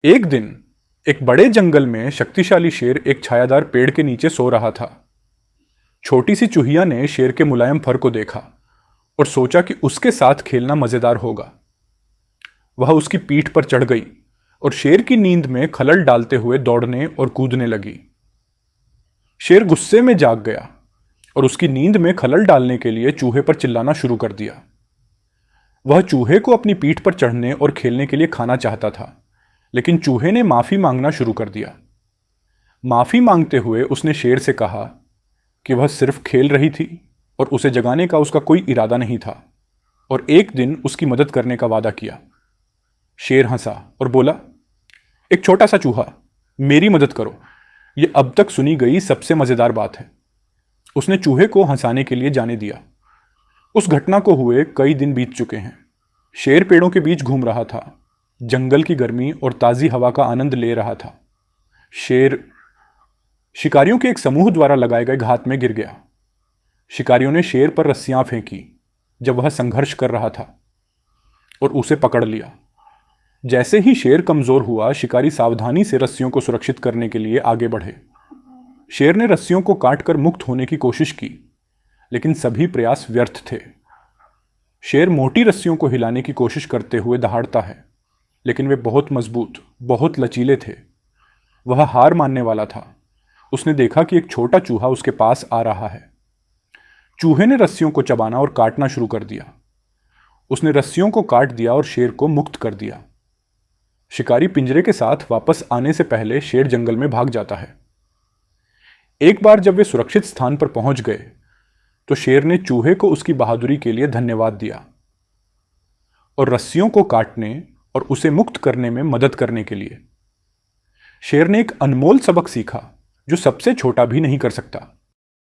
एक दिन एक बड़े जंगल में शक्तिशाली शेर एक छायादार पेड़ के नीचे सो रहा था। छोटी सी चूहिया ने शेर के मुलायम फर को देखा और सोचा कि उसके साथ खेलना मजेदार होगा। वह उसकी पीठ पर चढ़ गई और शेर की नींद में खलल डालते हुए दौड़ने और कूदने लगी। शेर गुस्से में जाग गया और उसकी नींद में खलल डालने के लिए चूहे पर चिल्लाना शुरू कर दिया। वह चूहे को अपनी पीठ पर चढ़ने और खेलने के लिए खाना चाहता था, लेकिन चूहे ने माफी मांगना शुरू कर दिया। माफी मांगते हुए उसने शेर से कहा कि वह सिर्फ खेल रही थी और उसे जगाने का उसका कोई इरादा नहीं था, और एक दिन उसकी मदद करने का वादा किया। शेर हंसा और बोला, एक छोटा सा चूहा, मेरी मदद करो, यह अब तक सुनी गई सबसे मजेदार बात है। उसने चूहे को हंसाने के लिए जाने दिया। उस घटना को हुए कई दिन बीत चुके हैं। शेर पेड़ों के बीच घूम रहा था, जंगल की गर्मी और ताजी हवा का आनंद ले रहा था। शेर शिकारियों के एक समूह द्वारा लगाए गए घात में गिर गया। शिकारियों ने शेर पर रस्सियां फेंकी जब वह संघर्ष कर रहा था और उसे पकड़ लिया। जैसे ही शेर कमजोर हुआ, शिकारी सावधानी से रस्सियों को सुरक्षित करने के लिए आगे बढ़े। शेर ने रस्सियों को काटकर मुक्त होने की कोशिश की, लेकिन सभी प्रयास व्यर्थ थे। शेर मोटी रस्सियों को हिलाने की कोशिश करते हुए दहाड़ता है, लेकिन वे बहुत मजबूत, बहुत लचीले थे। वह हार मानने वाला था। उसने देखा कि एक छोटा चूहा उसके पास आ रहा है। चूहे ने रस्सियों को चबाना और काटना शुरू कर दिया। उसने रस्सियों को काट दिया और शेर को मुक्त कर दिया। शिकारी पिंजरे के साथ वापस आने से पहले शेर जंगल में भाग जाता है। एक बार जब वे सुरक्षित स्थान पर पहुंच गए, तो शेर ने चूहे को उसकी बहादुरी के लिए धन्यवाद दिया और रस्सियों को काटने और उसे मुक्त करने में मदद करने के लिए। शेर ने एक अनमोल सबक सीखा जो सबसे छोटा भी नहीं कर सकता।